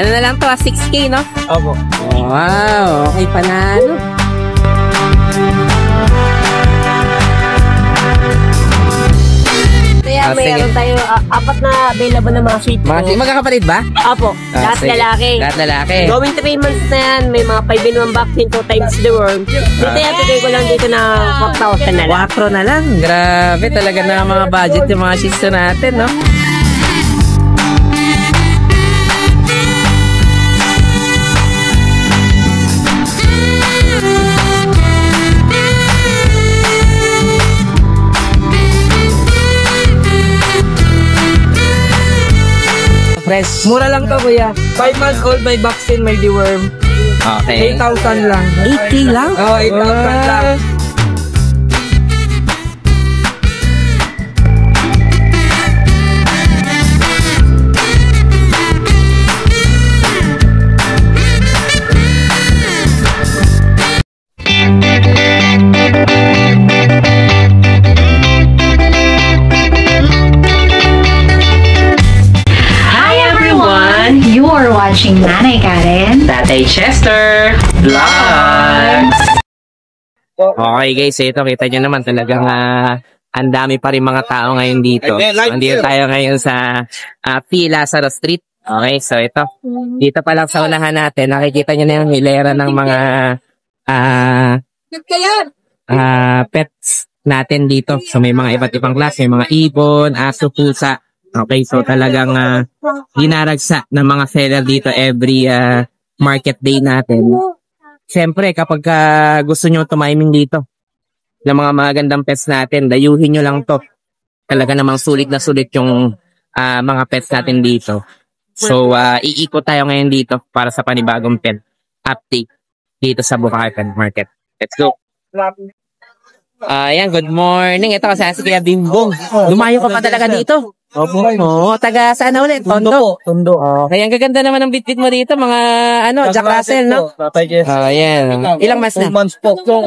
Ano na lang to, 6K, no? Opo. Wow, okay, panalo. Kaya mayroon tayo apat na available na mga sweet po. Magkakapatid ba? Apo, lahat lalaki. Lahat lalaki. Going 3 months na yan, may mga 5-in-1 vaccine 2 times the worm. Dito yan, bigay ko lang dito na 4,000 na lang. 4 na lang. Grabe, talaga na mga budget yung mga shih tzu natin, no? Fresh. Mura lang to, kuya. 5 months old, may vaccine, may deworm. Okay. 8,000 lang. 8K lang? Oo, 8,000 lang. Watching Nanay Karen, Tatay Chester Vlogs. Okay guys, ito kita nyo naman talagang ang dami pa rin mga tao ngayon dito. So, andito tayo ngayon sa P. Lazaro Street. Okay, so ito. Dito pa lang sa unahan natin, nakikita nyo na yung hilera ng mga pets natin dito. So may mga iba't ibang klase, may mga ibon, aso, pusa. Okay, so talagang dinaragsa ng mga seller dito every market day natin. Siyempre, kapag gusto nyo tumiming dito ng mga magandang pets natin, dayuhin nyo lang to. Talaga namang sulit na sulit yung mga pets natin dito. So, iikot tayo ngayon dito para sa panibagong pet update dito sa Bukhakan Market. Let's go! Ayan, good morning. Ito kasi si Kuya Bimbong. Lumayo ka pa talaga dito. Opo. Oo, taga saan na ulit? Tondo. Tondo. Kaya ang gaganda naman ng bitbit mo dito, mga Jack Russell, no? Ayan. Ilang months na? 2 months po. 2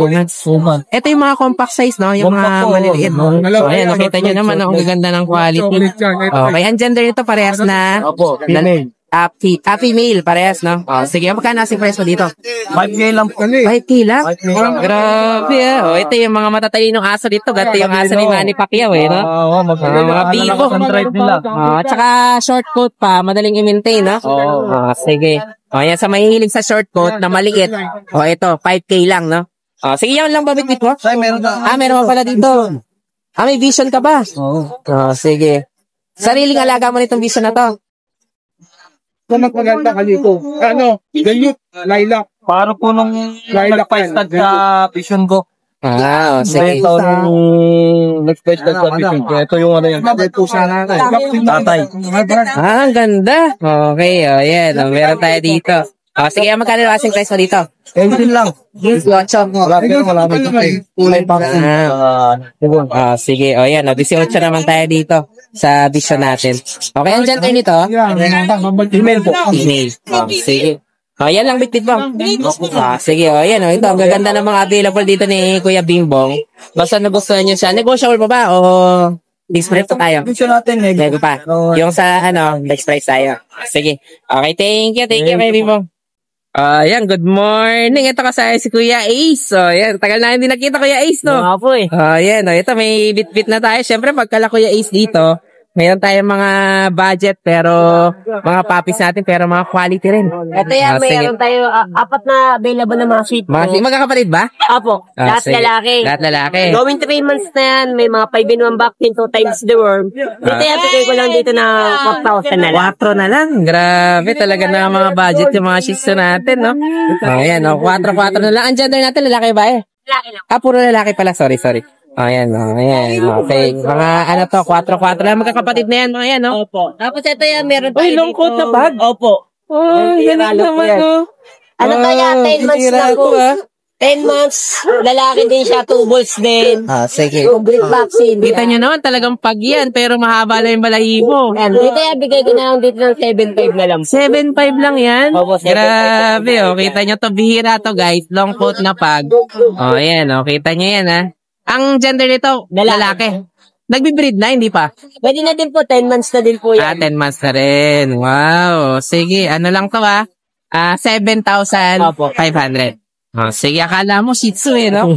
months. Ito yung mga compact size, no? Yung mga maliliit. So, ayan, nakita nyo naman, ang gaganda ng quality. Okay, ang gender nito parehas na? Opo, female. Female, parehas, no? Sige, magkano asing price mo dito? 5K lang po. 5K lang? Grabe, ito yung mga matatalinong aso dito. Ganito yung aso ni Manny Pacquiao, no? Oo, mga bibo. Tsaka short coat pa, madaling i-maintain, no? Sige. Yan, sa mahihilig sa short coat na maliit. Ito, 5K lang, no? Sige, yan lang ba bitbit mo? Meron pa pala dito. May vision ka ba? Sige. Sariling alaga mo nitong vision na to? Kung magpaganda ka dito. Galyut, lilac. Para po nung nag-paistad sa vision ko. Sige. Nag-paistad sa vision ko. Ito yung ano yan. Tatay. Ang ganda. Okay, yan. Meron tayo dito. Sige, magkano yung asing price mo dito? 18 lang. 18. Wala kulay pa. Sige, yan. 18 naman tayo dito sa vision natin. Okay, ang gender nito? Female po. Female. Sige. Yan lang bitbit mo. Sige, yan. Ito, ang gaganda ng mga available dito ni Kuya Bimbong. Basta nagustuhan nyo siya. Negotiable pa ba? O next price pa tayo? Vision natin. Nego pa. Yung sa, next price tayo. Sige. Okay, thank you. Thank you, Kuya Bimbong. Yan, good morning. Ito kasaya si Kuya Ace. Yan, tagal na hindi nakita Kuya Ace, no? Oo po eh. Yan, ito may bit-bit na tayo. Siyempre, pagkala Kuya Ace dito, mayroon tayong mga budget, pero mga puppies natin, pero mga quality rin. Ito yan, mayroon tayo apat na available na mga sweet po. Magkakapatid ba? Apo, lahat lalaki. Lahat lalaki. Going 3 months na yan, may mga 5-in-1 vaccine 2 times the worm. Dito yan, bigay ko lang dito na 4,000 na lang. 4 na lang. Grabe, talaga na mga budget yung mga shih tzu natin, no? Ayan, 4 na lang. Ang gender natin, lalaki ba eh? Lalaki lang. Puro lalaki pala. Sorry. Ayan. Okay. Mga 4 lang. Magkakapatid na yan, mga yan, no? Opo. Tapos ito yan, meron tayo dito. long coat na bag? Opo. Yan naman, no? Kaya 10 months na po. 10 months, lalaki din siya, 2 balls din. Sige. Complete vaccine. Kita nyo naman, talagang pag yan, pero mahaba lang yung balahibo. Yan, dito yan, bigay ko na lang dito ng 7.5 na lang. 7.5 lang yan? Opo, 7.5. Grabe, kita nyo to, bihira to guys. Long coat na pag. Ayan, kita nyo yan, ha? Ang gender nito, lalaki. Nagbe-breed na, hindi pa? Pwede na din po, 10 months na din po yan. 10 months na rin. Wow. Sige, ano lang to 7,500. Oh, sige, akala mo Shih Tzu no?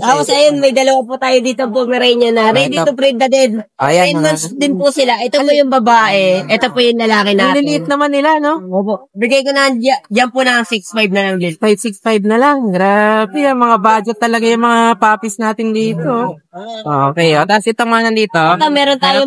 Tapos ayun, may dalawa po tayo dito Pomeranian na ready to breed na din. Ayan, 10 months din po sila. Ito po yung babae, ito po yung lalaki Ang natin. liliit naman nila, no? Opo. Bigay ko na dyan po ng 6'5 na lang din. 565 na lang. Grabe, ang mga budget talaga yung mga puppies natin dito. Okay, tapos itong mga nandito. Ito, meron tayong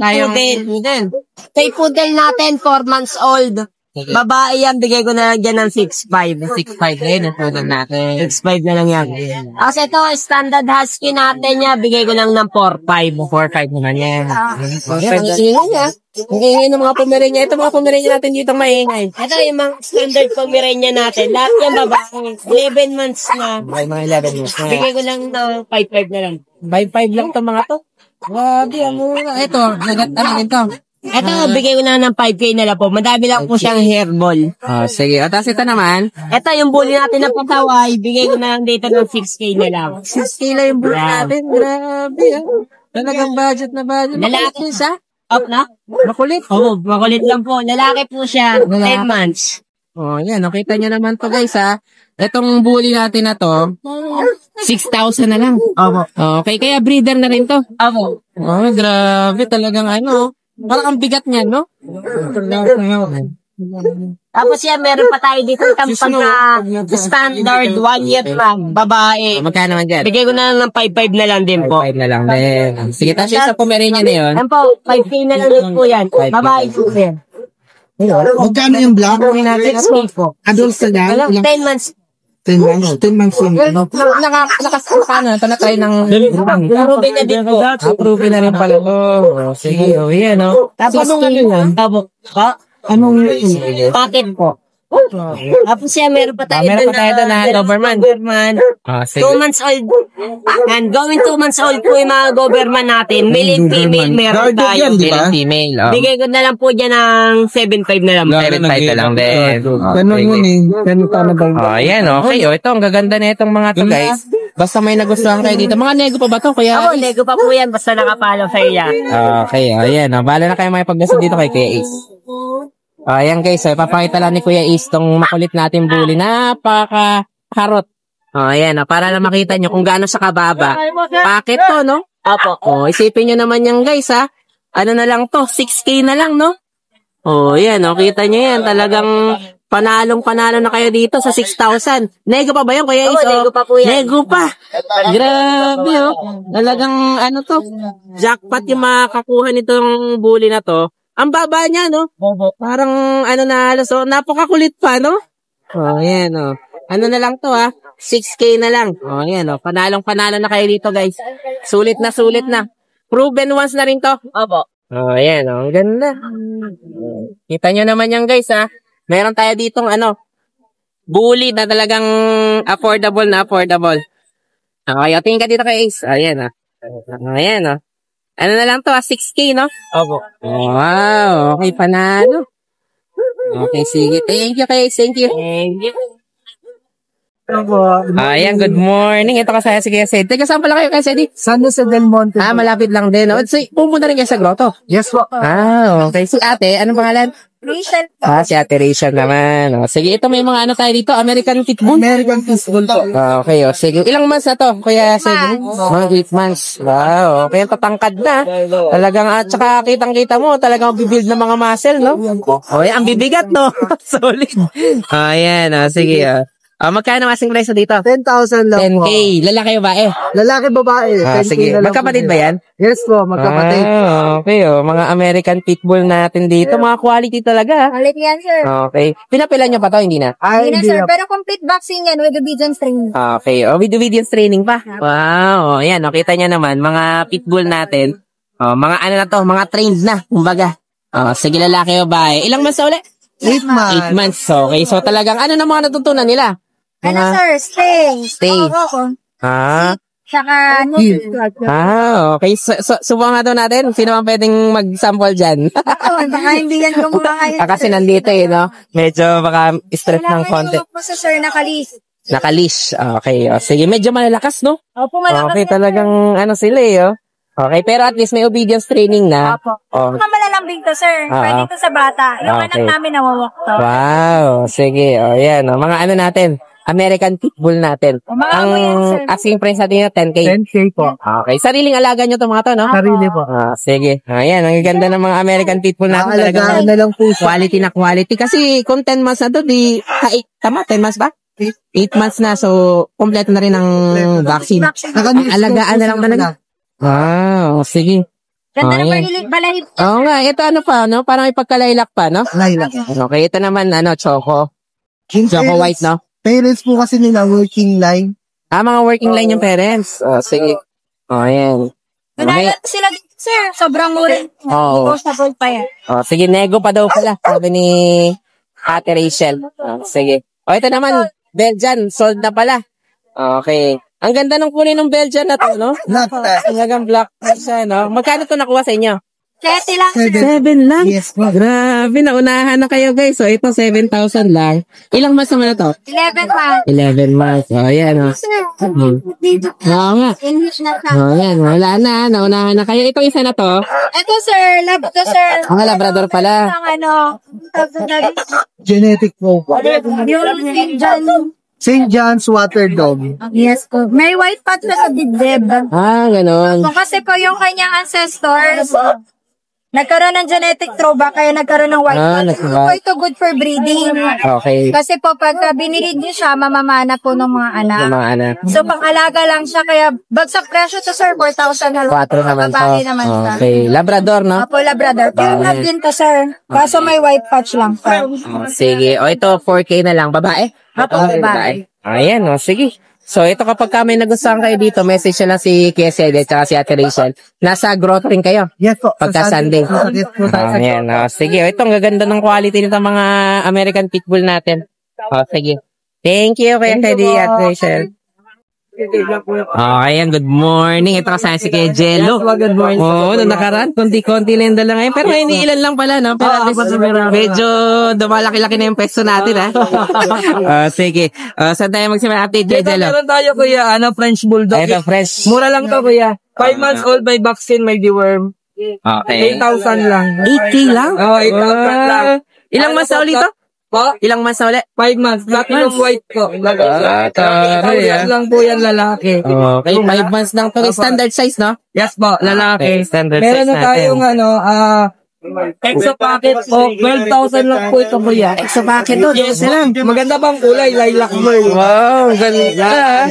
poodle. Kay poodle natin, 4 months old. Babae yan, bigay ko na lang dyan ng 6'5. 6'5 rin ang total natin. 6'5 na lang yan. Tapos ito, standard husky natin niya, bigay ko lang ng 4'5. 4'5 naman yan. Ah. Ang ingay niya. Ang ingay ng mga Pomeranian. Ito mga Pomeranian natin dito maingay. Ito yung mga standard Pomeranian natin. Lahat yan babae. 11 months na. May mga 11 years na. Bigay ko lang ng 5'5 na lang. 5'5 lang to mga to. Grabe, ang mura. Ito, ano rin to? Ito, bigay ko na ng 5K na lang po. Madami lang po siyang hairball. Oh, sige. O, tapos ito naman. Ito, yung bully natin na pataway, bigay ko na lang dito ng 6K na lang. 6K lang yung bully natin. Grabe, talagang budget na budget. Lalaki siya. Up na? Makulit. Oo, makulit lang po. Lalaki po siya, 10 months. Oh, yan. Nakita nyo naman to guys, Itong bully natin na to, 6,000 na lang. Opo. Okay, kaya breeder na rin to. Opo. Oh, grabe. Talagang parang ang bigat niyan, no? Tapos yan, meron pa tayo dito tampag na standard 1 year pa, babae. Magkano naman dyan? Bigay ko na lang ng 5'5 na lang din po. 5 na lang din. Sige, tapos yung sa Pomeranian na yun. Yan po, 5K na lang din po yan. Babae po yan. Magkano yung black? 6K po. Adult na yan? 10 months. 10 months lang. Nakasakana, ito na tayo ng Ruben na din po. approve na rin pala. Oh, sige, yan, no? Tapos yan. Anong packet po? Tapos yan, meron pa tayo Meron pa tayo doon na Doberman. Ah, 2 sige. months old. And going 2 months old po yung mga Doberman natin. Male and female, meron Guarded tayo. yan, di Male ba? and female, Bigay ko na lang po dyan ng 7'5 na lang. 7'5 na lang din. Ganun yun eh. Ganun ka na ba? Oh, yan, okay. Oh, ito, ang gaganda na itong mga to, guys. Basta may nagustuhan kayo dito. Mga nego pa ba to? Kuya Ako, nego pa po yan. Basta nakapalo sa iya. Okay, ayan. Bala na kayo may pagdaso dito kay Kuya Ace. Ayan guys, ipapakita lang ni Kuya Ace tong makulit natin bully. Napaka-karot. Ayan, para na makita nyo kung gaano sa kababa. Packet to, no? Opo. Isipin nyo naman yan guys, Ano na lang to? 6K na lang, no? Yan, kita nyo yan. Talagang panalo na kayo dito sa 6,000. Nego pa ba yan, Kuya Ace? Oo, nego pa po yan. Nego pa. Grabe, Talagang, jackpot yung makakuha nitong bully na to. Ang baba niya, no? Parang, na halos, napakakulit pa, no? Yan, Ano na lang to, 6K na lang. Yan, panalong-panalo na kayo dito, guys. Sulit na. Proven once na rin to. Opo. Yan, ang ganda. Kita nyo naman yan, guys, Meron tayo ditong, bully na talagang affordable na affordable. Okay, tingin ka dito kay Ace. Ayan, Ayan, Ano na lang to, 6K, no? Opo. Wow, okay, panalo. Okay, sige. Thank you, Ace. Thank you. Ayan, good morning. Ito kasaya si Kuya Sedi. Teka, saan pala kayo, Kuya Sedi? San Jose del Monte. Malapit lang din. So, pumunta rin kayo sa grotto. Yes po. Okay. Si ate, anong pangalan? Rachel. Si ate Rachel naman. Sige, ito may mga tayo dito. American Pitbull. American Pitbull po. Okay, sige. Ilang months na to, Kuya Sedi? Mga 8 months. Wow, okay, tatangkad na. Talagang, at saka kitang-kita mo, talagang bibuild ng mga muscle, no? Ang bibigat, no? Solid. Ayan, sige. Magkano asking price dito? 10,000 lang 10K. po. Lalaki ba eh? Lalaki, babae. 10K Sige. na lang Magkapatid po ba yan? Yes po, magkapatid. Okay, mga American Pitbull natin dito. Mga quality talaga. Ulit yan, sir. Okay. Pinapilan nyo pa to, hindi na? Ay, Hindi na, hindi sir. na. Pero complete vaccine yan with the Bijan string. Okay. With obedience training pa. Wow. Ayan, kita nyo naman. Mga Pitbull natin. Mga na to, mga trained na. Kumbaga. Sige, lalaki o babae. Ilang months na ulit? 8 months. 8 months. Okay. So talagang, ano na mga natutunan nila? Ano, sir? Stay. Stay. Oo. Saka, Okay. Subukan nga daw natin. Sino man pwedeng mag-sample dyan? baka hindi yan kumakain. Kasi nandito no? Medyo baka stress ng konti. Kailangan po sa sir, nakalis. Nakalish. Okay. Sige, medyo malalakas, no? Opo, malakas Okay, yan, talagang sila Okay, pero at least may obedience training na. Apo. Oh. Mga malalambing to, sir. Pwede to sa bata. Yung Okay. anak namin nawawak to. Wow, sige. O, yan. O, mga ano natin, American Pitbull natin. Umaamo yan, sir. Asking price natin yung 10K. 10K po. Okay, sariling alaga nyo itong mga to, no? Sarili po. Sige. Ayan, ang ganda ng mga American Pitbull natin. Aalagaan na lang po siya. Quality na quality. Kasi kung 10 months na to, tama, 10 months ba? 8 months na, so kompleto na rin ang vaccine. Alagaan na lang talaga. Wow, sige. Ganda na Ayan. balahib. Oo nga, ito ano pa, no? Parang may pagkalaylak pa, no? Lilac. Okay, ito naman, Choco. Choco white, no? Parents po kasi nila working line. Mga working line yung parents. Sige. Ayan. Okay. Sila dito, sir. Sobrang mura. Oo. Negotiable pa yan. Sige, nego pa daw pala. Sabi ni Ate Rachel. Sige. Ito naman, Belgian, sold na pala. Okay. Ang ganda ng kulay ng Belgian na to, no? Talagang black siya, no? Magkano to nakuha sa inyo? 30 lang, sir. 7 lang? Yes, po. Grabe, naunahan na kayo, guys. So, ito, 7,000 lang. Ilang months naman na to? 11 pa. 11 months. Ayan, o. Sir, Oo nga. English na siya. Ayan, wala na. Naunahan na kayo. Itong isa na to. Ito, sir. Love to, sir. Mga Labrador pala. Ang Genetic po. yung John. St. John's Water Dog. Yes po. May white patch sa dibdib. Ganon. So, kasi po yung kanyang ancestors, nagkaroon ng genetic throwback, kaya nagkaroon ng white patch. So, po ito good for breeding. Okay. Kasi po, pag binirid niyo siya, mamamana po ng mga anak. Yung mga anak. So, pang-alaga lang siya, kaya bagsak presyo to, sir, 4,000 na lang. 4 naman to. Babae naman siya. Okay. Labrador, no? Apo, Labrador. Pure love din to, sir. Kaso may white patch lang, sir. Sige. Ito, 4K na lang. Babae? Apo, babae. Ayan, sige. So, ito kapag may nagustuhan kayo dito, message nyo lang si KSL at saka si Ate Rachel. Nasa grotto rin kayo. Yes po. Pagka Sunday. Ayan, sige. Ito, ang gaganda ng quality nito mga American Pitbull natin. Sige. Thank you, Kuya Teddy at Rachel. Ayan, good morning. Ito kasama si Kuya Jello. Good morning. Oo, nung nakaraan, konti-konti lang dala ngayon. Pero hindi ilan lang pala, no? Pero at least, medyo dumalaki-laki na yung peso natin, ha? Sige. Saan tayo magsimula-update, Kuya Jello? Meron tayo, kuya, French Bulldog. Ito, fresh. Mura lang to, kuya. 5 months old by vaccine, may deworm. Okay. 8,000 lang. 8K lang? Oo, 8,000 lang. Ilang months na ulit to? Po? Ilang months na ulit? 5 months. Platinum white ko. Taray, lang po yan, lalaki. Okay, 5 months lang to. Standard size, no? Yes po, lalaki. Okay, standard Meron size na tayong exo packet po. 12,000 lang po ito, kuya. Exo packet to, Yes, maganda bang kulay? Lilac merl. Wow, ganda.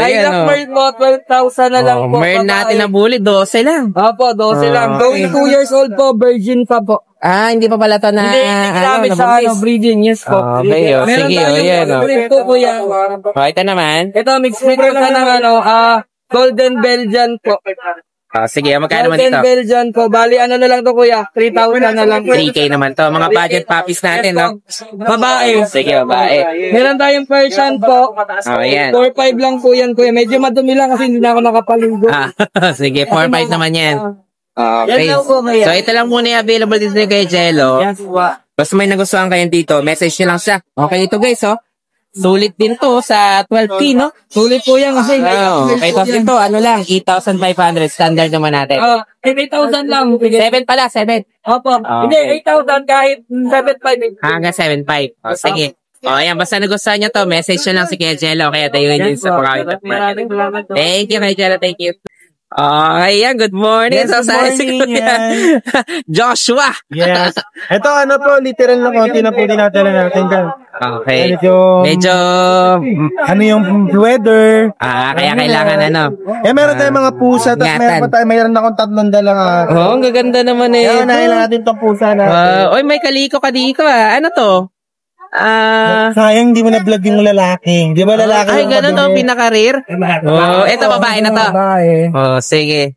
Lilac merl mo, 12,000 na lang po. Merl natin na bully, 12 lang. Opo, 12 lang. Going 2 years old po, virgin pa po. Hindi pa pala to na, Hindi namin sa breeding, yes po. Okay, Meron sige, tayong yan, breed po, kuya. Ito naman. Ito, mixed breed na ng Golden Belgian po. Sige, magkano naman Golden ito? Belgian po. Bali, ano na lang to, kuya? 3,000 na lang po. 3K naman to. Mga budget puppies natin, no? Babae. Sige, babae. Meron tayong Persian po. Yan. 4,500 lang po yan, kuya. Medyo madumi lang kasi hindi na ako nakapaligo. Sige, 4-5 naman yan. Okay. Yan lang po, kuya. So, ito lang muna yung available dito kay Jello. Yes, po. Basta may nagustuhan kayo dito, message nyo lang siya. Okay, ito guys, sulit din to sa 12K, no? Sulit po yan kasi. Okay, tapos ito, ano lang, 8,500, standard naman natin. 8,000 lang. 7 pala, 7. Opo. Hindi, 8,000 kahit 7,500. Hanggang 7,500. Sige. Ayan, basta nagustuhan nyo to, message nyo lang si Kuya Jello, kaya tayo yun sa pagkakita. Thank you, Kuya Jello, thank you. Ayan, good morning. Yes, good morning, Joshua. Yes. Ito, literal na konti na po dinatala natin dyan. Okay. Medyo, yung weather. Kaya kailangan Meron tayong mga pusa, tapos mayroon akong 3 dalang. ang gaganda naman eh. Unahin lang natin itong pusa na. Oy, may kaliko ka dito Ano to? Sayang, di mo na-vlog yung lalaki. Di ba lalaki? Ay, ganun to, pinaka-rare. Ito, babae na to. Babae. Sige.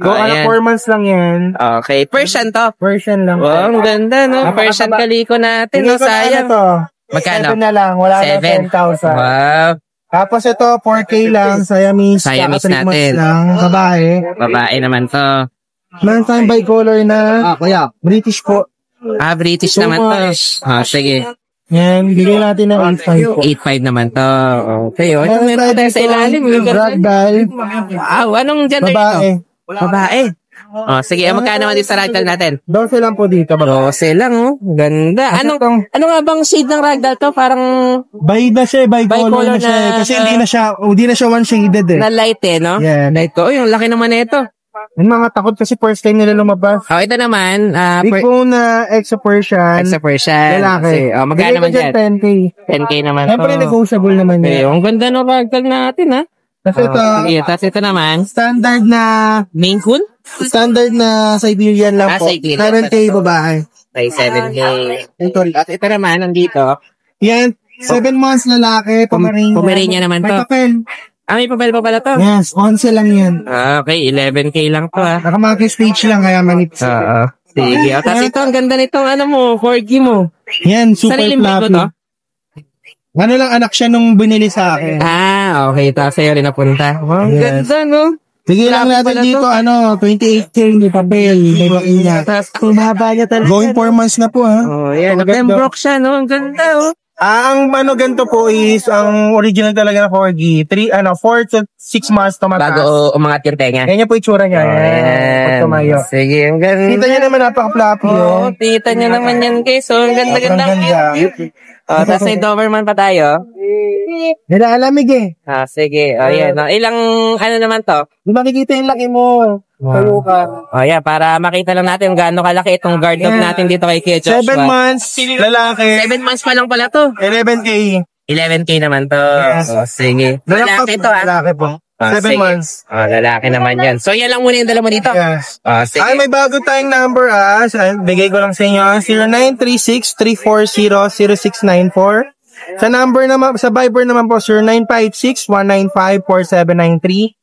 Kung 4 months lang yan. Okay, Persian to. Persian lang. Ang ganda, no? Persian kaliko natin, no? Sayang. Magkano? 7 na lang, wala na 10,000. Wow. Tapos ito, 4K lang, Siamese. Siamese tsaka 3 months natin. lang, babae. Babae naman to. Meron tayong bicolor na British po. British naman to. Sige. Yan, bigay natin ng 8.5 po. 8.5 naman to. Okay, ito meron tayo sa ilalim. Ragdoll, Wow, anong gender babae. ito? Babae. Oh, sige, magkano naman din sa ragdoll natin? 12 lang po dito. 12 lang, oh. Ganda. Ano nga bang shade ng ragdoll to? Parang By na siya, by color na siya. Kasi hindi na siya one shaded eh. na light no? Yeah. Light ko. Oh, yung laki naman nito. Yung mga takot kasi first time nila lumabas. Oh, ito naman, Big Bone na Exo Persian. Extra Persian. Lalaki. Oh, magkano naman dyan? 10K. 10K naman Siyempre to. negotiable naman Eh, yan. ang ganda ng ragdoll natin, ha? Kasi ito, Sige, tapos ito naman, standard na Siberian lang po. Siberian. 7K babae. ay 7K. At ito naman, nandito. Yan, 7 months lalaki, Pomeranian. Pomeranian naman May to. papel. May papel pa pala to. Yes, 11 lang yan. Okay, 11K lang to, ha? Nakamaki stage lang kaya manipis. Oo. Sige. Tapos ito, ang ganda nitong corgi mo. Yan, super Sariling breed mo fluffy. to? Ano lang anak siya nung binili sa akin. Okay. Tapos sa'yo rin napunta. Wow, Yes. ganda, no? Sige lang Fluffy natin pala dito, 28K, may papel, may makina. Tapos, ang haba niya talaga. Going 4 months na po ha. Oh, yan. Ang ganda. Pembroke siya, no? Ang ganda, oh. Ang ganito po is, ang original talaga na 4G, 4 to 6 months tumataas. Bago umangat yung tenga. Ganyan po itsura niya. Pag tumayo. Sige, ang ganda. Kita niyo naman napaka-fluffy. Oo, kita niyo naman yan, guys. So, ang ganda-ganda. Sobrang ganda. Tapos may Doberman pa tayo. Nilalamig eh. Sige. Yan. Ilang, naman to? Di makikita yung laki mo. Tayo ka. Yan. Para makita lang natin kung gaano kalaki itong guard dog natin dito kay Kuya Joshua. 7 months, lalaki. 7 months pa lang pala to. 11K. 11K naman to. Yes. Sige. Lalaki to, Lalaki po. 7 sige. months. Lalaki naman yan. So, yan lang muna yung dala mo dito. Yes. Sige. Ay, may bago tayong number bigay ko lang sa inyo. 0936-340-0694. Sa number naman, sa Viber naman po, 0956-195-4793.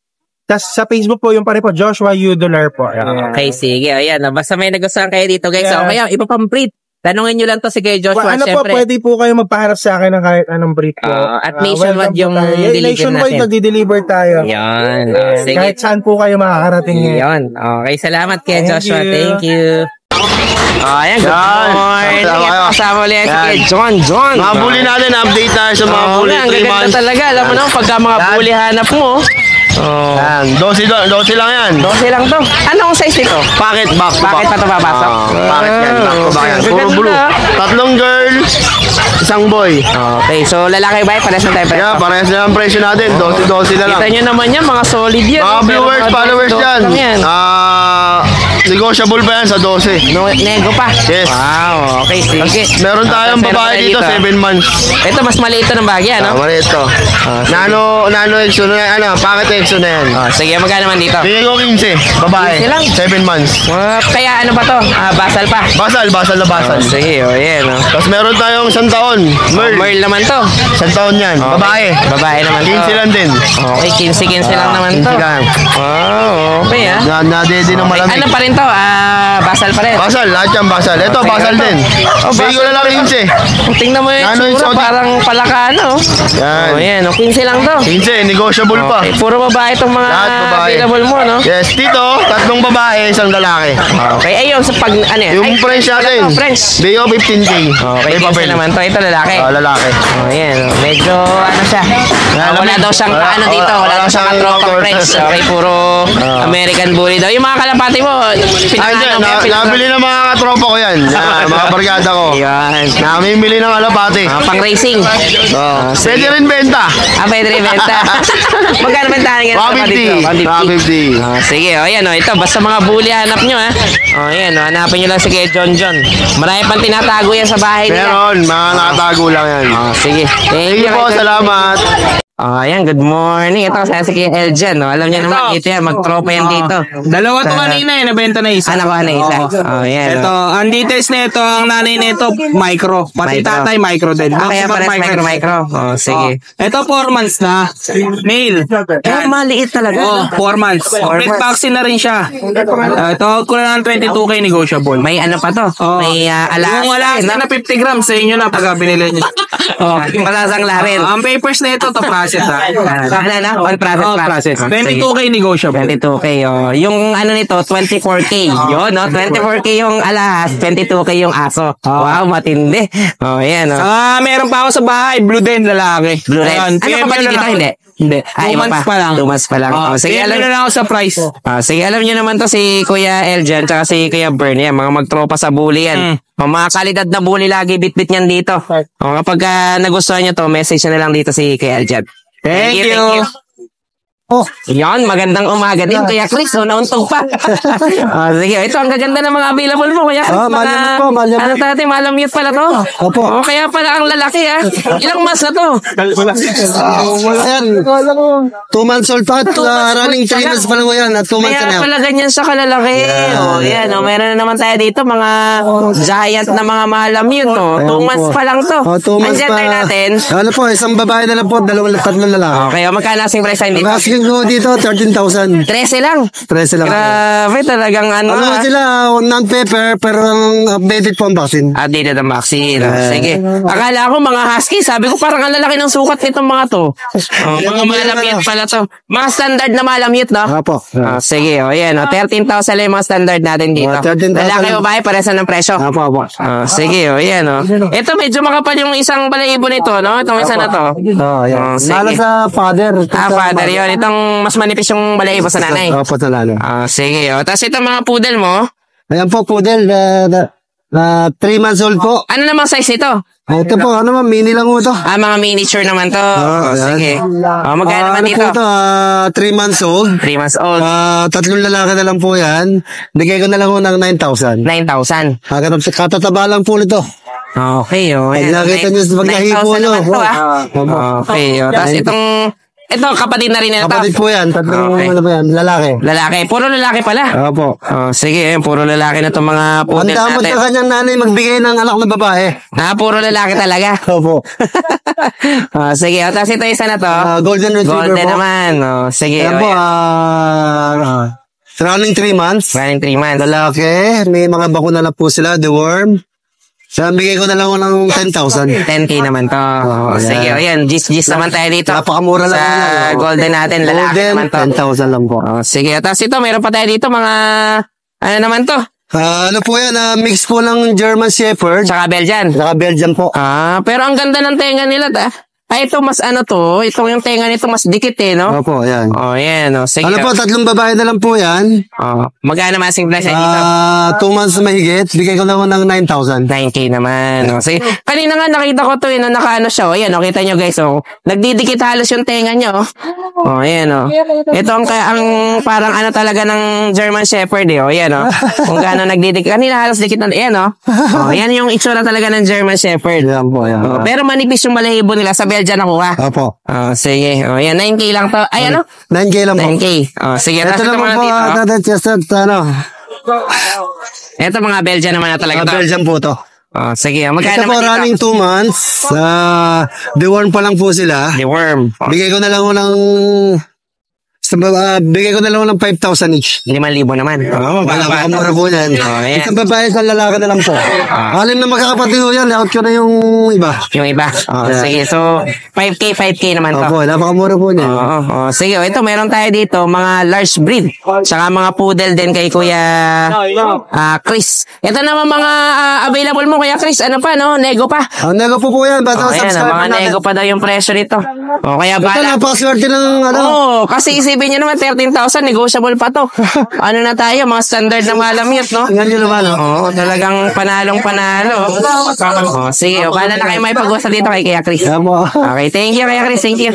Tas sa Facebook po, yung pare po, Joshua Udolar po. Okay, sige. Ayan. Basta may nagustuhan kayo dito, guys. Yeah. Okay, iba pang breed. Tanungin nyo lang to si Kuya Joshua, Ano po, syempre. pwede po kayo magpaharap sa akin ng kahit anong breed po. At nationwide yung deliver nationwide natin. nagdi-deliver tayo. Yan. Sige. Kahit saan po kayo makakarating ngayon. Yan. Okay, salamat Kuya Thank Joshua. you. Thank you. Ayan, good morning. Kasama kayo. Kasama ulit si Kuya John. Mga bully natin, update tayo sa mga bully. Ang 3 gaganda months. talaga. Alam mo naman, pagka mga bully hanap mo. Yan, 12 lang yan. 12 lang to. Anong size nito? Packet back to Bakit pa ito papasok? Packet yan, back to back yan. Puro Gaganda. blue. 3 girl, 1 boy. Okay, so lalaki ba? Pares na tayo pa. Yeah, parehas na ang presyo natin. 12 na lang. Kita nyo naman yan, mga solid yan. Mga viewers, followers yan. yan. Negotiable pa yan sa 12. Nego pa. Yes. Wow, okay, sige. Meron tayong Meron babae tayo dito, 7 months. Ito, mas maliit ito ng bagya, no? Tama ito. Nano EXO na yan. Packet EXO na yan. Sige, magkano naman dito? Bigay ko 15. Babae. 15 lang? 7 months. Kaya ano ba to? Basal pa. Basal na basal. Sige, yan. Tapos meron tayong 1 taon. Merl. Merl naman to. 1 taon yan. Babae. Babae naman to. 15 lang din. Okay, 15 lang naman to. 15 lang. Wow, okay Nadede ng malamig. Ano pa rin to? Basal pa rin. Basal, lahat yan basal. Ito, basal din. Bigay ko na lang 15. Tingnan mo yung Nano tsura, exotic. parang palakano. Yan. 15 lang to. 15, negotiable pa. Okay, puro babae itong mga Lahat babae. available mo, no? Yes, dito, 3 babae, 1 lalaki. Okay, ayun, sa pag, ano yan? Yung French natin, French. bigay ko 15K. Okay, May 15 papel. naman to. Ito lalaki. Lalaki. Yan. Medyo, ano siya? Wala daw siyang ano dito. Wala daw siyang tropang French. Okay, puro American Bully daw. Yung mga kalapati mo, Hindi, pinakano. nabili ng mga katropa ko yan. Mga barkada ko. Yan. Namimili ng alapati. Pang racing. Pwede rin benta. Pwede rin benta. Magkano bentahan ngayon? 150. Sige, yan ito. Basta mga bully hanap nyo, ha. Yan, hanapin nyo lang si Kuya John. Marami pang tinatago yan sa bahay nila. Meron, mga nakatago lang yan. Sige. Thank Sige you po, salamat. Ayan, good morning. Ito kasi si Kuya Eljan, no? Alam niya naman, dito yan, magtropa yan dito. Dalawa to kanina nabenta na isa. Anak ko na isa. Yan. Ito, ang details nito, ang nanay nito, micro. Pati Micro. tatay, micro din. Kaya pares micro. Sige. Ito, 4 months na. Male. Maliit talaga. 4 months. Complete vaccine na rin siya. Ito, ko na ng 22K negotiable. May ano pa to? May alas. Yung wala na 50 grams sa inyo na pagka binili nyo. Masasangla rin. Ang papers na ito, to process ha. On process. 22K negotiable. 22K, Yung ano nito, 24K. Yun, no? 24K yung alas, 22K yung aso. Wow, matindi. Yan, Meron pa ako sa bahay, blue din, lalaki. Blue red. Ayan, Ano kapatid dito? Hindi. Hindi. 2 months pa lang. 2 months pa lang. Sige, Sige, alam na lang ako sa price. sige, alam niyo naman to si Kuya Eljan tsaka si Kuya Bern. Yan, mga magtropa sa bully yan. Mga kalidad na bully lagi bitbit niyan dito. Kapag nagustuhan niyo to, message na lang dito si Kuya Eljan. Thank you. Oh, yan, magandang umaga din, Kuya Chris. Nauntog pa. Sige, ito, ang gaganda ng mga available mo, Kuya Chris. malamute po, malamute. Ano natin, malamute pala to? Opo. Kaya pala ang lalaki, ha? Ilang mas na to? Ayan, 2 months old pa. Running 3 months pa lang po yan. At 2 months Kaya na yan. pala ganyan sa kalalaki. Yan, meron na naman tayo dito, mga giant na mga malamute, to. 2 months pa lang to. 2 Ang months gender pa. natin. Ano po, isang babae na lang po, 3 lalaki. Okay, magkano asking price tayo dito? Asking ko dito, 13,000. 13 lang. 13 lang. Grabe, talagang ano, Ano sila, non-paper, pero ang updated po ang vaccine. updated ang vaccine. Sige. Akala ko mga husky. Sabi ko parang ang lalaki ng sukat nitong mga to. Mga malamute pala to. Mga standard na malamute, no? Apo. Sige, yan. 13,000 lang yung mga standard natin dito. 13,000. Lalaki o babae, paresan ng presyo. Apo. Sige, yan. Ito, medyo makapal yung isang balahibo nito, no? Itong isa na to. Yan. Sige. Lalo sa father. Father, yun. Itong mas manipis yung balahibo sa nanay. Apo na lalo. Sige, tapos itong mga poodle mo, Ayan po, poodle, 3 months old po. ano namang size ito? Ito po, ano man, mini lang po ito. Mga miniature naman to. Ayan. Sige. Magkano naman Ano dito? po ito, 3 months old. 3 months old. 3 lalaki na lang po yan. Bigay ko na lang po ng 9,000. 9,000. Katataba lang po nito. Okay, Pag nakita nyo sa pagkahipo 9,000 nyo. naman to, Okay, tapos ito, kapatid na rin ito. Kapatid po yan, tatlong Okay. ano po yan, lalaki. Lalaki. Puro lalaki pala. Opo. Sige, puro lalaki na itong mga Ang poodle damot natin. ka kanyang nanay magbigay ng anak na babae. Puro lalaki talaga. Opo. Sige, tapos ito isa na to. Golden Retriever Golden po. naman. Sige. Ayan po, running 3 months. Running 3 months. Lalaki, may mga bakuna na po sila, the worm. So, bigay ko na lang ng 10,000. 10K naman to. Sige, ayan. Gis naman tayo dito. Napakamura lang Sa yan. golden natin, lalaki Golden, naman to. 10,000 lang po. Sige, tapos ito, meron pa tayo dito mga, ano naman to? Ano po yan, mix po ng German Shepherd. Tsaka Belgian. Saka Belgian po. Pero ang ganda ng tenga nila, ito mas ano to, itong yung tenga nito mas dikit no? Opo, yan. Yan, sige. Ano po, 3 babae na lang po yan. Magkano masing price dito? 2 months na mahigit. Bigay ko lang ng 9,000. 9K naman. Sige. Kanina nga nakita ko to, nakaano siya. Ayan, kita nyo guys. Nagdidikit halos yung tenga nyo. Ayan, Ito ang parang ano talaga ng German Shepherd, Ayan, Kung gaano nagdidikit. Kanina halos dikit na, ayan, Yan yung itsura talaga ng German Shepherd. Yan po, yan. Pero manipis yung balahibo nila. Sa Belgian nakuha. Opo. Sige. Ayan, 9K lang to. Ay, ano? 9K lang po. 9K. Sige. Ito naman po, Ito mga Belgian naman na talaga to. Belgian po to. Sige. Ito Magkano po, naman running 2 months. Deworm pa lang po sila. The worm. Bigay ko na lang ng 5,000 each. 5,000 naman. Napakamura po yan. Ayan. Isang babae, isang lalaki na lang po. Alim na magkakapatid ko yan. Layout ko na yung iba. Yung iba. Sige. So, 5K naman to. Opo, napakamura po niya. Sige. Ito, meron tayo dito, mga large breed. Tsaka mga poodle din kay Kuya Chris. Ito naman mga available mo, Kuya Chris. Ano pa, no? Nego pa. Nego po po yan. Basta Ayan, subscribe mga natin. nego pa daw yung presyo nito. Kaya Ito, bala. napakaswerte ng ano. Kasi isipin nyo naman, 13,000, negotiable pa to. Ano na tayo, mga standard na malamute, no? Tingnan nyo naman, Talagang panalong-panalo. Sige, bahala na kayo may pag-usa dito kay Kuya Chris. Yan po. Okay, thank you, Kuya Chris, thank you.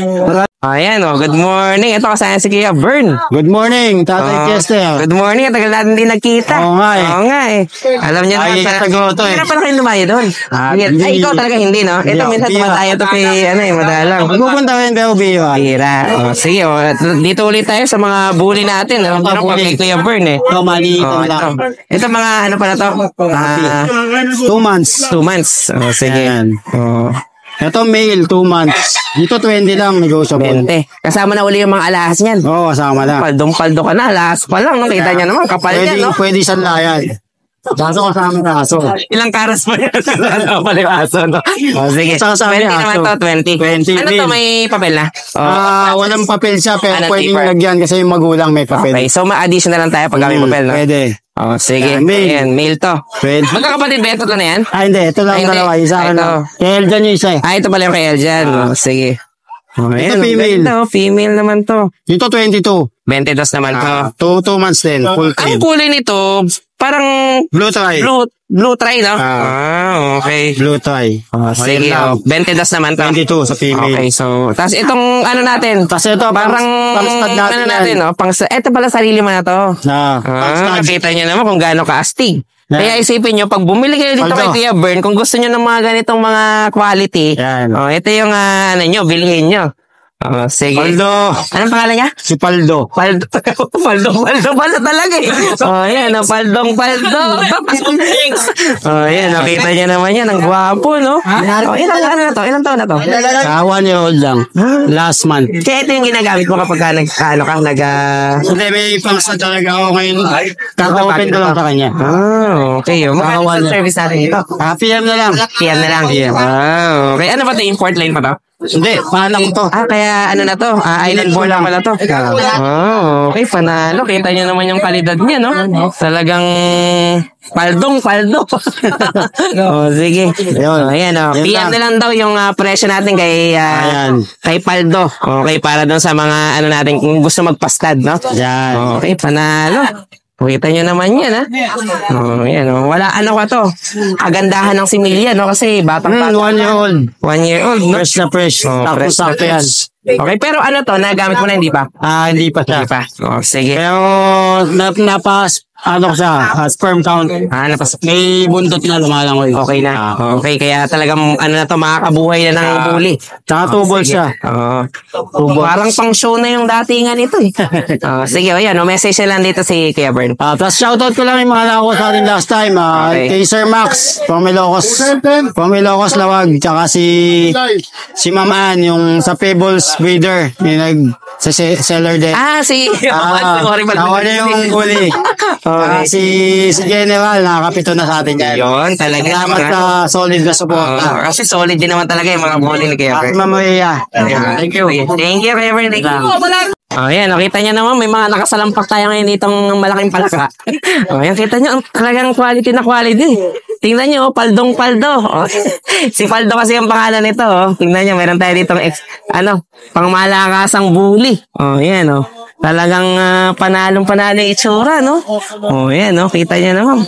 Ayan, good morning. Ito kasama si Kuya Bern. Good morning, Tatay Chester. Good morning, tagal natin din nagkita. Oo nga eh. Oo nga eh. Alam niyo naman. Tago to eh. Hindi na pala kayo lumayo doon. Ay, ikaw talaga hindi, no? Ito minsan tumatayo to kay, madalang. Pupunta ko yung Belvio. Hira. Sige, dito ulit tayo sa mga bully natin. Meron pa kay Kuya Bern eh. Mali Ito mga ano pala to? 2 months. 2 months. Sige. Ito male, 2 months. Dito 20 lang, negotiable. 20. Kasama na uli yung mga alahas niyan. Oo, kasama na. Paldong-paldo ka na. Alahas pa lang. No? Kita niya naman. Kapal niya, no? Pwede isang layan. Kaso kasama na aso. Ilang karas pa yan? Pala yung aso, no? Sige. Saka sa 20 amin, naman aso. to, 20. 20 Ano to, mil. may papel na? Walang papel siya, pero Anong pwedeng paper? lagyan kasi yung magulang may papel. Okay, so ma-additional lang tayo pag may papel, no? Pwede. Sige. Mail. Ayan, mail to. Pwede. Magkakapatid ba ito na yan? Hindi. Ito lang Ay, hindi. dalawa. Isa Ay, ka na. ito. Kaya dyan yung isa eh. Ito pala yung kay Eljan. Sige. Oh, Ito ayan, female. ganda, oh. Female naman to. Ito 22. 22 naman to. 2 months din. Full Ang cream. kulay nito, parang Blue tie. blue try, no? Okay. Blue tie. Sige, Ayan lang. 22 naman to. 22 sa female. Okay, so, tapos itong ano natin, Kasi ito, parang, pang-stud natin ano yan. natin, no? Ito pala sarili mo na to. Pang-stud. Nakita nyo naman kung gaano ka-astig. Yan. Kaya isipin nyo, pag bumili kayo dito kay Paldo. Kuya Bern, kung gusto nyo ng mga ganitong mga quality, Yan. ito yung ano nyo, bilhin nyo. Sige. Paldo. Anong pangalan niya? Si Paldo. Paldo pala talaga eh. Yan, paldong. Yan, nakita niya naman yan, ang gwapo, no? Ilang ano na to? Ilang taon na to? 1 year old lang. Last month. Kaya ito yung ginagamit mo kapag Hindi, may pang-stud talaga ako ngayon. Kaka-open ko lang sa kanya. Okay. Magkano sa service natin ito? PM na lang. PM na lang. Okay. Ano ba ito? Import line pa to? Hindi, panang to. Kaya ano na to? Island born lang pala to. Okay. Panalo. Kita nyo naman yung kalidad niya, no? Talagang paldo. Sige. Ayan, PM na lang daw yung presyo natin kay Paldo. Okay, para doon sa mga ano natin kung gusto magpastad, no? Yan. Okay, panalo. Kita nyo naman yan, ha? Yan, wala, ano ka to? Kagandahan ng similya, no? Kasi batang 1 year old. 1 year old, no? Fresh na fresh. Tapos fresh na sakto yan. Okay, pero ano to? Nagamit mo na, hindi pa? Hindi pa siya. Hindi pa. Sige. Pero sperm count. Napasok. May bundot na lumalangoy. Okay na. Okay, kaya talagang ano na to, makakabuhay na ng bully. Tsaka tubol siya. Parang pang show na yung datingan ito eh. Sige, ayan, message na lang dito si Kuya Bern. Plus shoutout ko lang yung mga nakakuha sa atin last time. Kay Sir Max, from Ilocos Lawag. Tsaka si Ma'am Ann, yung sa Pebbles breeder. Yung sa seller din. Si Nawa na yung huli. Si General, nakakapito na sa atin yan. Yun, talaga. Salamat sa solid na support. Kasi solid din naman talaga yung mga bully ni Kuya Bern. Mamaya. Thank you. Thank you, Kuya Bern. Thank you. Ayan, nakita niyo naman, may mga nakasalampak tayo ngayon ditong malaking palaka. Ayan, kita niyo, talagang quality na quality. Tingnan niyo, Paldong-Paldo. Si Paldo kasi yung pangalan nito. Tingnan niyo, meron tayo ditong pangmalakasang bully. Ayan, talagang panalong-panalo yung itsura, no? Ayan, kita niyo naman.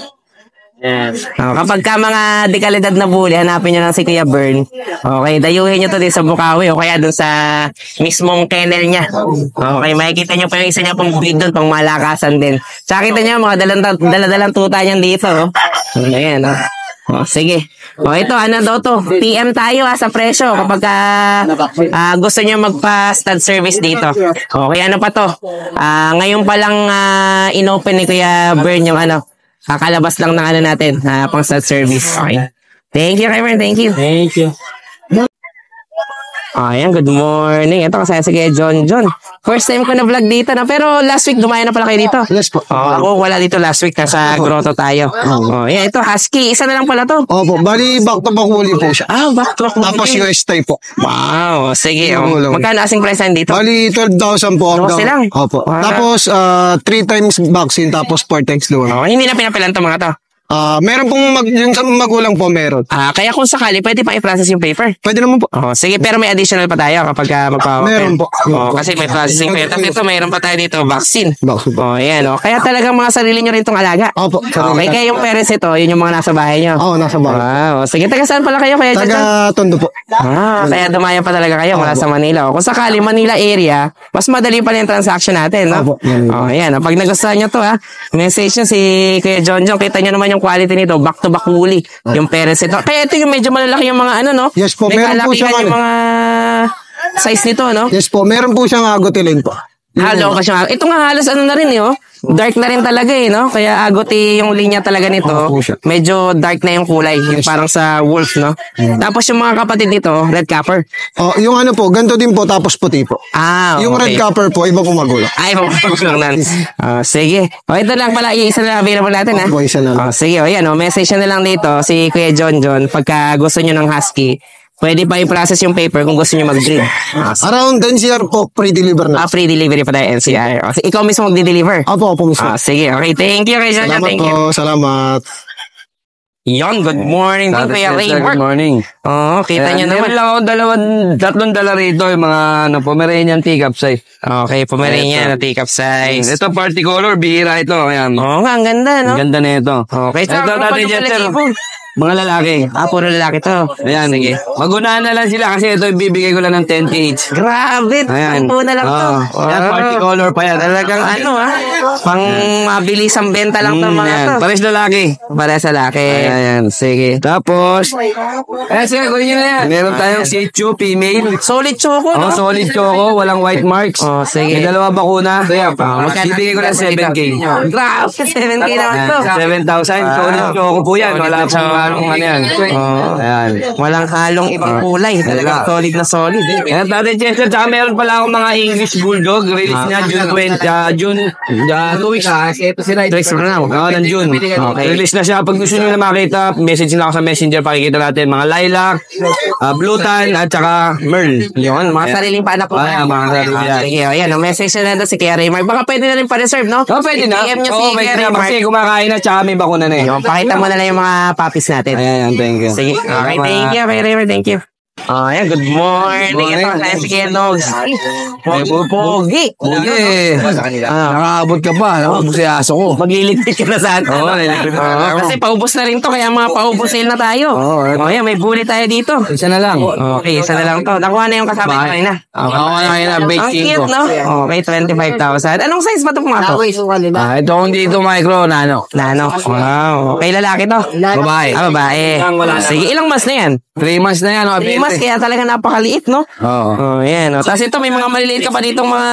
Kapag ka mga dekalidad na bully, hanapin nyo lang si Kuya Bern. Okay, dayuhin nyo to din sa Bukawi o kaya dun sa mismong kennel niya. Okay, makikita nyo pa yung isa niya pang breed dun, pang malakasan din. Tsaka kita nyo, mga daladalang tuta niyan dito. Ayan, sige. Ito, ano daw to? PM tayo sa presyo kapag gusto nyo magpa-stud service dito. Okay, ano pa to? Ngayon pa lang inopen ni Kuya Bern yung kakalabas lang ng ano natin, pang stud service. Okay. Thank you, Kevin. Thank you. Thank you. Ayan, good morning. Ito kasi si John. First time ko na vlog dito na, pero last week dumaya na pala kayo dito. Yes po. Ako wala dito last week, nasa grotto tayo. Ayan, ito Husky, isa na lang pala to. Opo, bali back to back huli po siya. Back to back. Tapos US tie po. Wow, sige. Magkano asing price dito? Bali 12,000 po Dose lang? Opo. Wow. Tapos 3 times vaccine tapos 4 times lure. Hindi na pinapilan to mga to. Meron pong yung sa magulang po meron. Kaya kung sakali, pwede pang i-process yung paper. Pwede naman po. Sige, pero may additional pa tayo kapag magpa-open. Meron po. Kasi may processing paper. Tapos ito, mayroon pa tayo dito, vaccine. Vaccine. Ayan. Kaya talagang mga sarili nyo rin itong alaga. Opo. Okay, kaya yung parents ito, yun yung mga nasa bahay nyo. Oo, nasa bahay. Sige, taga saan pala kayo? Kaya Taga Tondo po. kaya dumayo pa talaga kayo mula sa Manila. Kung sakali, Manila area, mas madali pa yung transaction natin, no? Opo. Ayan. Pag nagustuhan nyo to, message nyo si Kuya John. Kita nyo naman yung quality nito. Back-to-back woolly. Yung parents ito. Kaya ito yung medyo malalaki yung mga ano, no? Yes po, may meron po siyang yung mga size nito, no? Yes po, meron po siyang agotilin po. Halo ka siya. Ito nga halos ano na rin, dark na rin talaga, no? Kaya agoti yung linya talaga nito. Medyo dark na yung kulay. Yung parang sa wolf, no? Tapos yung mga kapatid nito, red capper. Yung ano po, ganito din po tapos puti po. Yung okay. red copper po, iba po magulo. Magulang sige. Ito lang pala, isa na available natin, ha? Opo, isa na lang. Sige, ayan, message na lang dito si Kuya John. Pagka gusto nyo ng husky, pwede pa i-process yung paper kung gusto nyo mag-breed. Around NCR po, pre-deliver na. Free delivery pa tayo, NCR. Ikaw mismo mag-deliver? Opo mismo. Sige, okay. Thank you, Kuya John. Salamat Thank you. po, salamat. Yon, good morning din Kuya Raymar. Good morning. Oo, kita niyo naman. Meron lang ako tatlong dala rito, yung mga Pomeranian teacup size. Okay, Pomeranian na take-up size. Ito party color, bihira ito. Ayan. Oo nga, ang ganda, no? Ang ganda na ito. Okay, so Ito, ano pa Tatay yung Jester. balahibo? Mga lalaki. Puro lalaki to. Ayan. Sige. Magunahan na lang sila kasi ito ibibigay ko lang ng 10K each. Grabe, Ayan. po na lang to. Ayan, party color pa yan. Talagang ano pang mabilis ang benta lang to mga Ayan. to. Pares lalaki. Para sa laki. Ayan, sige. Tapos, ayan, sige, kunin nyo na yan. Meron tayong Shih Tzu, female. Solid choco, no? Solid choco, walang white marks. Sige. May dalawa bakuna. Magkano? Bibigay ko ng 7K. Grabe, 7K naman to. 7,000. Solid choco po yan. Wala pong ano yan. Ayan. Walang halong ibang kulay. Talagang solid na solid. Ayan, Tatay Chester, tsaka meron pala akong mga English Bulldog. Release niya June 2 weeks. Ito sila. 2 weeks from now. Oo, ng June. Okay. Release na siya. Pag gusto nyo na makita, message na ako sa messenger. Pakikita natin mga lilac, blue tan, at saka merl. Yun, mga sariling panak ko. Mga sarili yan. Sige, ayan. Ang message na nandun si Kuya Raymar. Baka pwede na rin pa-reserve, no? Oo, pwede na. I-PM nyo si Oo, Kuya pwede na. Raymar. Kasi kumakain na, tsaka may bakuna na eh. Yun, pakita mo na lang yung mga puppies natin. Ayan, thank you. Sige. Okay, thank you, Kuya Raymar. Thank you. Ayan, good morning. Ito, tayo si Kuya Nogs. Pogi. Nakaabot ka pa. Nakaabot si aso ko. Magliligpit ka na sa atin. Kasi paubos na rin to, kaya mga paubos sale na tayo. Ayan, may bully tayo dito. Isa na lang. Okay, isa na lang to. Nakuha na yung kasama ko na. Nakuha na kayo na Ang bake cute, no? Okay, 25,000. Anong size ba ito mga to? Ito kung dito micro, nano. Nano. Wow. Okay, lalaki to. Babae. Babae. Sige, ilang months na yan? 3 months na yan. 3 months, kaya talaga napakaliit, no? Oo. Yan. Tapos ito, may mga maliliit ka pa ditong mga...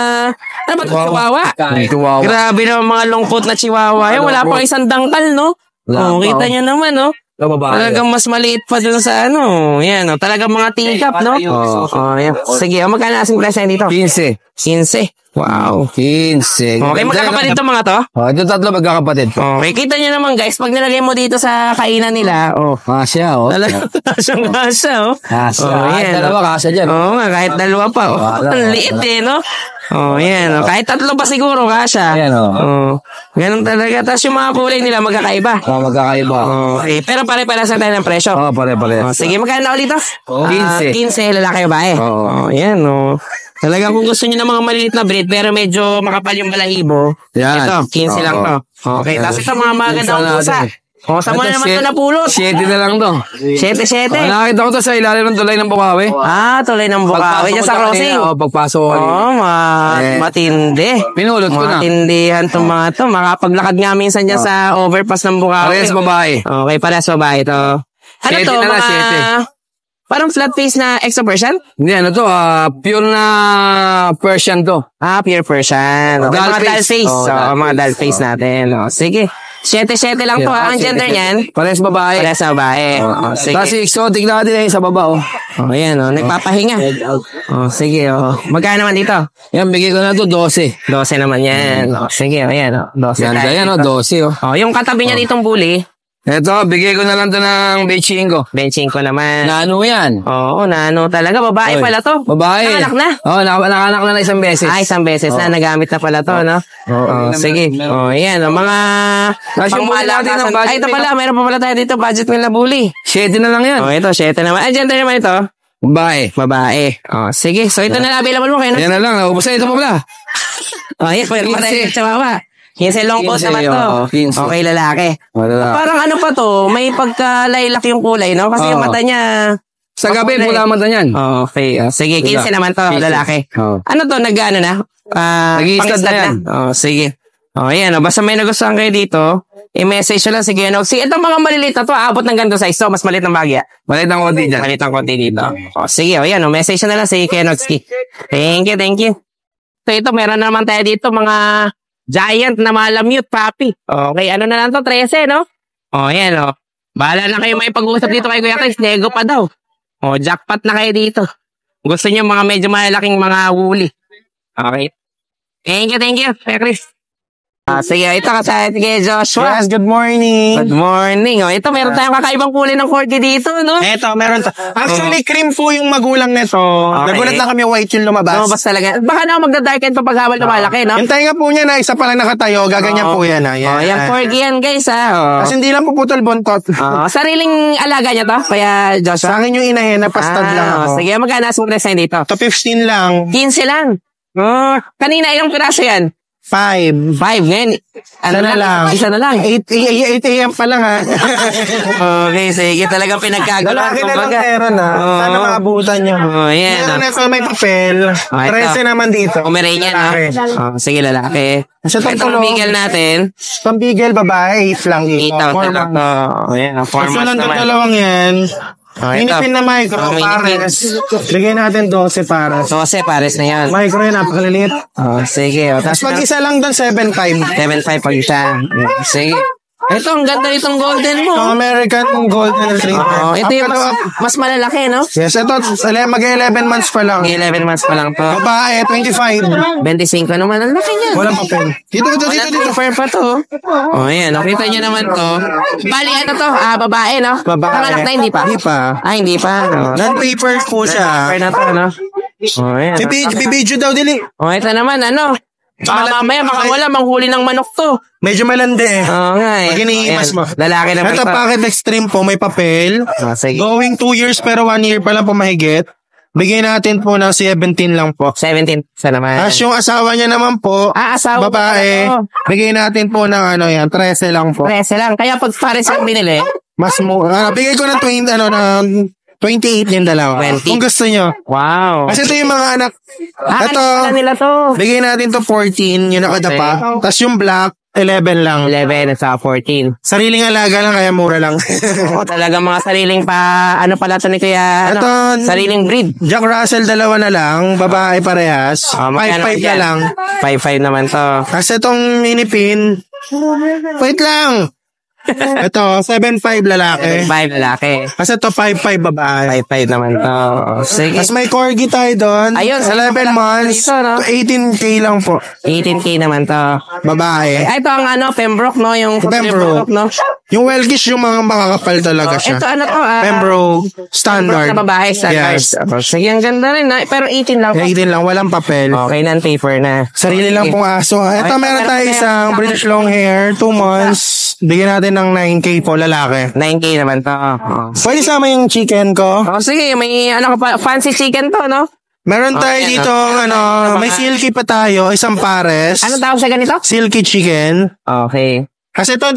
Ano ba ito? Chihuahua? Chihuahua. Grabe naman mga longkot na chihuahua. Yan, wala pang isang dangkal, no? Kita nyo naman, no? Talagang mas maliit pa dun sa ano. Yan, no? Talagang mga teacup, no? Yan. Sige, magkano asing presyo dito? 15. 15. Wow. 15. Okay, magkakapatid to mga to? Ito tatlo magkakapatid. Okay, kita nyo naman guys, pag nilagay mo dito sa kainan nila, Kasya, talagang kasya, Kasya. yan. Dalawa kasya dyan. Nga, kahit dalawa pa, Ang liit eh, no? Yan, kahit tatlo pa siguro, kasya. Ayan, Ganun talaga. Tapos yung mga kulay nila, magkakaiba. Magkakaiba. Okay, pero pare-pare sa tayo ng presyo. Pare-pare. Sige, magkano na ulit to? 15. 15, lalaki ba eh? Yan, Talagang kung gusto niyo ng mga maliliit na breed, pero medyo makapal yung balahibo, Yan. ito, 15 lang to. Okay, tapos ito mga magandang pusa. Saan mo na naman ito napulot? 7 na lang to. 7-7. Nakakita ko to sa ilalim ng tulay ng Bukawi. Tulay ng Bukawi. Diyan sa crossing. Pagpasok ko. Matindi. Pinulot ko na. Matindihan itong mga to. Makapaglakad nga minsan dyan sa overpass ng Bukawi. Parehas babae. Okay, parehas babae to. Ano to? na lang, Parang flat face na extra Persian? Hindi, ano to, pure na Persian to. Pure Persian. Okay, Doll mga doll face. face. Doll Mga doll face natin. Sige. 7-7 lang to Ang gender niyan? Parehas babae. Parehas babae. Sige. Tapos exotic natin sa baba, Yan, nagpapahinga. Sige, Magkano naman dito? Yan, bigay ko na to 12. 12 naman yan. Sige, ayan, 12 Ganda tayo yan, dito. 12, Yung katabi niya ditong bully, Ito, bigay ko na lang to ng benching ko. benching ko naman. Ano yan? Oo, talaga. Babae pala to. Babae. Nakanak na? Nakanak na isang beses. Isang beses na. Nagamit na pala to, no? Sige. Yan. Mga Yung bully natin ng budget ito pala. Meron pa pala tayo dito. Budget meal na bully. 7 na lang yan. Ito, 7 naman. Gender naman ito? Babae. Babae. Sige. So, ito na available mo kayo. Yan na lang. Naubos na ito pa pala. Yan. Pwede pa tayo sa baba. 15 long coat 15, naman to. 15. Okay, lalaki. Parang ano pa to, may pagka-lilac yung kulay, no? Kasi yung mata niya... Sa gabi, pula mata niyan. Okay. Sige, 15 naman to, lalaki. Ano to, nag-ano na? Nag-i-stud na yan. Sige. Yan. Basta may nagustuhan kayo dito, i-message nyo lang si Genog. Itong mga maliliit na to, aabot ng ganito size to, mas maliit ng bagya. Maliit ang konti dyan. Maliit ang konti dito. Sige, yan. Message na lang si Kenogski. Thank you. Ito, meron na naman tayo dito, mga... Giant na malamute, papi. Okay, ano na lang to? 13, no? Yan, Bahala na kayo may pag-uusap dito kay Kuya Chris. Nego pa daw. Jackpot na kayo dito. Gusto niyo mga medyo malalaking mga woolly. Okay. Thank you, Kuya Chris. Sige, ito kasi sige Joshua. Yes, good morning. Good morning. Ito, meron tayong kakaibang kulay ng corgi dito, no? Ito, meron actually, cream po yung magulang nito. Okay. Nagulat lang kami white yung lumabas. Lumabas talaga. Baka na magda-darken pa pag habang lumalaki, no? Yung tainga po niya na isa pa lang nakatayo, gaganyan po yan. Yan corgi yan, guys, ha? Kasi hindi lang po putol buntot. Sariling alaga niya to, kaya Joshua? Sa akin yung inahin, napastad lang ako. Sige, magkano ang presyo dito? Ito 15 lang. 15 lang. Kanina, ilang piraso yan? 5. 5 ngayon. Ano Isa na lang. Isa na lang. 8 a.m. pa lang ha. Okay, sige. Talagang pinagkagawa. Lalaki na lang meron ha. Sana maabutan nyo. Yan. Meron na may papel. 13 naman dito. Pomeranian, ha? Sige, lalaki. Kasi itong bigel natin. Pambigel, babae, 8 lang dito. 8 lang talaga. Ayan, 4 months Sunod naman. dalawang yan. Minipin na micro, pares. Bigyan natin 12 pares. 12 pares na yan. Micro yun, napakaliliit. Sige. Tapos mag-isa lang doon, 7.5. 7.5 pag isa. Sige. Ito, ang ganda itong golden mo. American Golden Retriever. Ito yung mas malalaki, no? Yes, ito, mag-11 months pa lang. 11 months pa lang to. Babae, 25. 25 naman. Ang laki niya. Walang papel. Dito. Fair pa to. Ayan. Nakita nyo naman to. Bali, ano to? Babae, no? Babae. Panganak na, hindi pa? Hindi pa. Hindi pa. Non-paper po siya. Fair na to, no? Ayan. Bibidyo daw, dili. Ito naman, ano? Mamaya, makawala, manghuli ng manok to. Medyo malandi eh. Oo nga eh. Pag iniimas mo. Lalaki naman Ito, to. Pocket Extreme po, may papel. Sige. Going 2 years pero 1 year pa lang po mahigit. Bigyan natin po ng 17 lang po. 17 sa naman. Tapos yung asawa niya naman po, asawa babae, bigyan natin po ng 13 lang po. 13 lang. Kaya pag pares yung binili, Mas mo, bigay ko ng 28 yung dalawa. 20. Kung gusto nyo. Wow. Kasi ito yung mga anak. Ito, anak nila to. bigay natin to 14, yung nakadapa. Tapos yung black, 11 lang. 11 at saka 14. Sariling alaga lang, kaya mura lang. Talaga mga sariling ano pala ito ni Kuya, Ito, sariling breed. Jack Russell, dalawa na lang. Babae parehas. 5-5 na lang. 5-5 naman to. Kasi itong minipin, wait lang. Ito, 7'5 lalaki. 5 lalaki. Kasi ito, 5'5 babae. 5-5 naman to. Sige. Tapos may corgi tayo doon. Ayun, 11 months. dito, no? 18K lang po. 18K naman to. Babae. Ito ang Pembroke, no? Yung Pembroke. no? Yung Welkish, yung mga makakapal talaga siya. Ito ano to? Pembroke, standard. Na babae, standard. Yes. Sige, ang ganda rin. Pero 18 lang. 18 lang, walang papel. Okay, non-paper na. Sarili lang pong aso. Ito, meron tayo isang British long hair, 2 months. Bigyan natin ng 9K po, lalaki. 9K naman to. Pwede sama yung chicken ko. Sige, may fancy chicken to, no? Meron tayo dito, may silky pa tayo, isang pares. Anong tawag sa ganito? Silky chicken. Okay. Kasi ito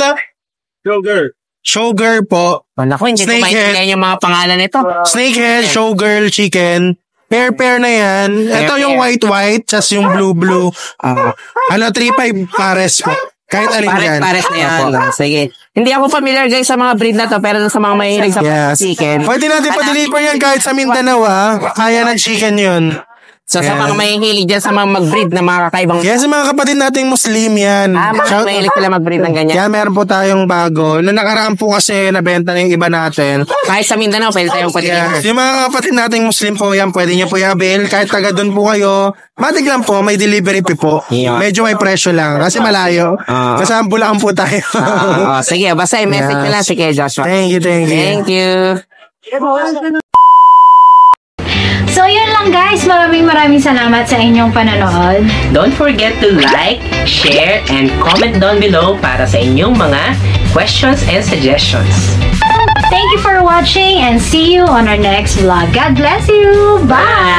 Showgirl po. Wala ko, hindi ko maintindihan yung mga pangalan nito. Snakehead, showgirl, chicken. Pair na yan. Ito yung white, tas yung blue. 3-5 pares po. Kahit alin yan. Pares na yan. Sige. Hindi ako familiar guys sa mga breed na to, pero sa mga mahilig sa chicken. Pwede natin pa-deliver yan kahit sa Mindanao Kaya ng chicken yun. So sa mga mahihilig dyan sa mga mag-breed na mga kakaibang... Yes, mga kapatid nating Muslim yan. Mga mahilig sila mag-breed ng ganyan. Kaya meron po tayong bago. Noong nakaraan po kasi nabenta na yung iba natin. Kahit sa Mindanao, pwede tayong Yes. Yung mga kapatid nating Muslim po yan, pwede nyo po i-avail. Kahit taga doon po kayo. Matig lang po, may delivery fee po. Yeah. Medyo may presyo lang. Kasi malayo. Kasi ang Bulacan po tayo. Sige, basta i-message nila si Kuya Joshua. Thank you. Thank you. So yun lang guys, maraming salamat sa inyong panonood. Don't forget to like, share, and comment down below para sa inyong mga questions and suggestions. Thank you for watching and see you on our next vlog. God bless you! Bye!